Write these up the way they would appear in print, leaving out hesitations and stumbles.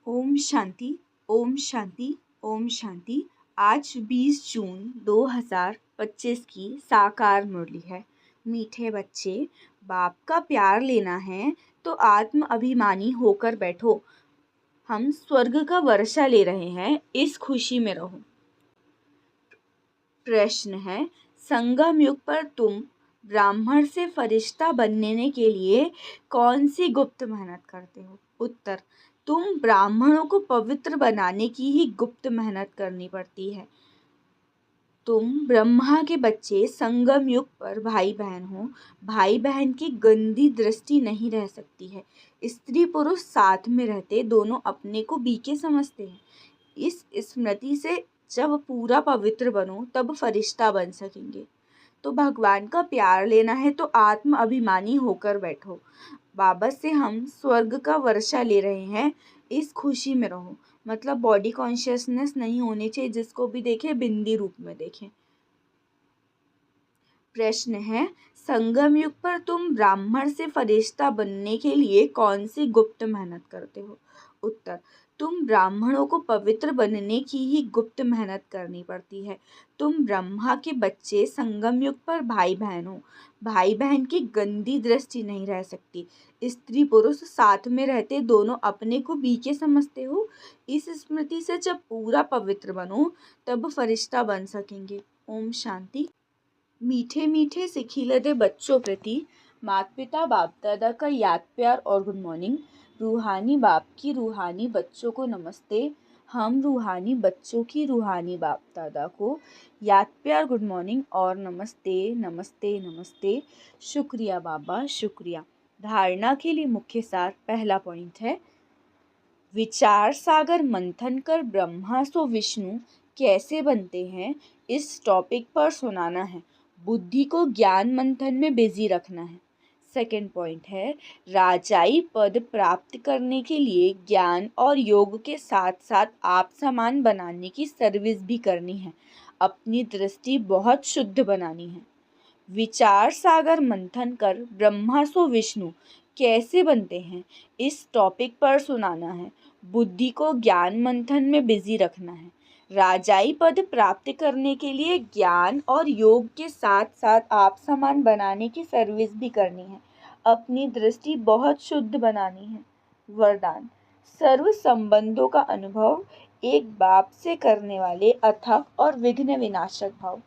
ओम शांति, ओम शांति, ओम शांति। आज 20 जून 2025 की साकार मुरली है। मीठे बच्चे, बाप का प्यार लेना है तो आत्म अभिमानी होकर बैठो। हम स्वर्ग का वर्षा ले रहे हैं, इस खुशी में रहो। प्रश्न है, संगम युग पर तुम ब्राह्मण से फरिश्ता बनने के लिए कौन सी गुप्त मेहनत करते हो? उत्तर, तुम ब्राह्मणों को पवित्र बनाने की ही गुप्त मेहनत करनी पड़ती है। तुम ब्रह्मा के बच्चे संगम युग पर भाई बहन हो। भाई बहन की गंदी दृष्टि नहीं रह सकती है। स्त्री पुरुष साथ में रहते दोनों अपने को बीके समझते हैं। इस स्मृति से जब पूरा पवित्र बनो तब फरिश्ता बन सकेंगे। तो भगवान का प्यार लेना है तो आत्म अभिमानी होकर बैठो। बाबा से हम स्वर्ग का वर्षा ले रहे हैं, इस खुशी में रहो। मतलब बॉडी कॉन्शियसनेस नहीं होनी चाहिए, जिसको भी देखे बिंदी रूप में देखें। प्रश्न है, संगम युग पर तुम ब्राह्मण से फरिश्ता बनने के लिए कौन सी गुप्त मेहनत करते हो? उत्तर, तुम ब्राह्मणों को पवित्र बनने की ही गुप्त मेहनत करनी पड़ती है। तुम ब्रह्मा के बच्चे संगम युग पर भाई बहन हो। भाई बहन की गंदी दृष्टि नहीं रह सकती। स्त्री पुरुष साथ में रहते दोनों अपने को बीके समझते हो। इस स्मृति से जब पूरा पवित्र बनो तब फरिश्ता बन सकेंगे। ओम शांति। मीठे मीठे सिखिलते बच्चों प्रति माता पिता बाप दादा का याद प्यार और गुड मॉर्निंग। रूहानी बाप की रूहानी बच्चों को नमस्ते। हम रूहानी बच्चों की रूहानी बाप दादा को याद प्यार गुड मॉर्निंग और नमस्ते नमस्ते नमस्ते। शुक्रिया बाबा, शुक्रिया। धारणा के लिए मुख्य सार, पहला पॉइंट है, विचार सागर मंथन कर ब्रह्मा सो विष्णु कैसे बनते हैं, इस टॉपिक पर सुनाना है। बुद्धि को ज्ञान मंथन में बिजी रखना है। सेकंड पॉइंट है, राजाई पद प्राप्त करने के लिए ज्ञान और योग के साथ साथ आप समान बनाने की सर्विस भी करनी है। अपनी दृष्टि बहुत शुद्ध बनानी है। विचार सागर मंथन कर ब्रह्मा सो विष्णु कैसे बनते हैं, इस टॉपिक पर सुनाना है। बुद्धि को ज्ञान मंथन में बिजी रखना है। राजाई पद प्राप्त करने के लिए ज्ञान और योग के साथ साथ आप समान बनाने की सर्विस भी करनी है। अपनी दृष्टि बहुत शुद्ध बनानी है। वरदान, सर्व संबंधों का अनुभव एक बाप से करने वाले अथक और विघ्न विनाशक भाव।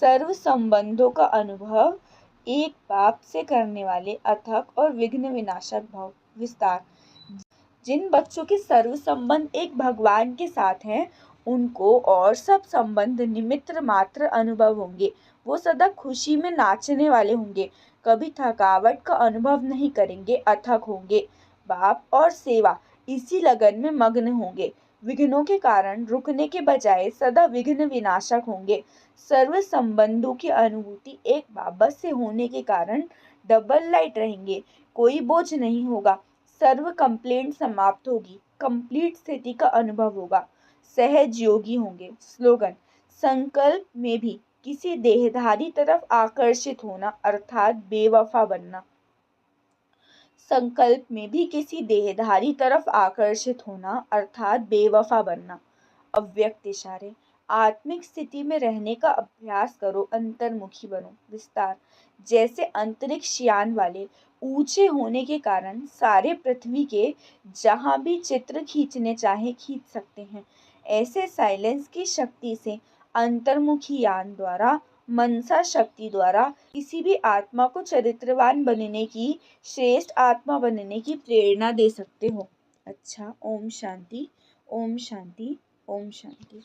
सर्व संबंधों का अनुभव एक बाप से करने वाले अथक और विघ्न विनाशक भाव। विस्तार, जिन बच्चों के सर्व संबंध एक भगवान के साथ हैं, उनको और सब संबंध निमित्त मात्र अनुभव होंगे। वो सदा खुशी में नाचने वाले होंगे, कभी थकावट का अनुभव नहीं करेंगे, अथक होंगे। बाप और सेवा इसी लगन में मग्न होंगे। विघ्नों के कारण रुकने के बजाय सदा विघ्न विनाशक होंगे। सर्व संबंधों की अनुभूति एक बाबा से होने के कारण डबल लाइट रहेंगे, कोई बोझ नहीं होगा। सर्व कंप्लेंट समाप्त होगी, कंप्लीट स्थिति का अनुभव होगा। सहज योगी होंगे। स्लोगन, संकल्प में भी किसी देहधारी तरफ आकर्षित होना अर्थात बेवफा बनना। संकल्प में भी किसी देहधारी तरफ आकर्षित होना अर्थात बेवफा बनना। अव्यक्त इशारे, आत्मिक स्थिति में रहने का अभ्यास करो, अंतर्मुखी बनो। विस्तार, जैसे अंतरिक्ष यान वाले ऊंचे होने के कारण सारे पृथ्वी के जहां भी चित्र खींचने चाहे खींच सकते हैं, ऐसे साइलेंस की शक्ति से अंतर्मुखी यान द्वारा, मनसा शक्ति द्वारा किसी भी आत्मा को चरित्रवान बनने की, श्रेष्ठ आत्मा बनने की प्रेरणा दे सकते हो। अच्छा, ओम शांति, ओम शांति, ओम शांति।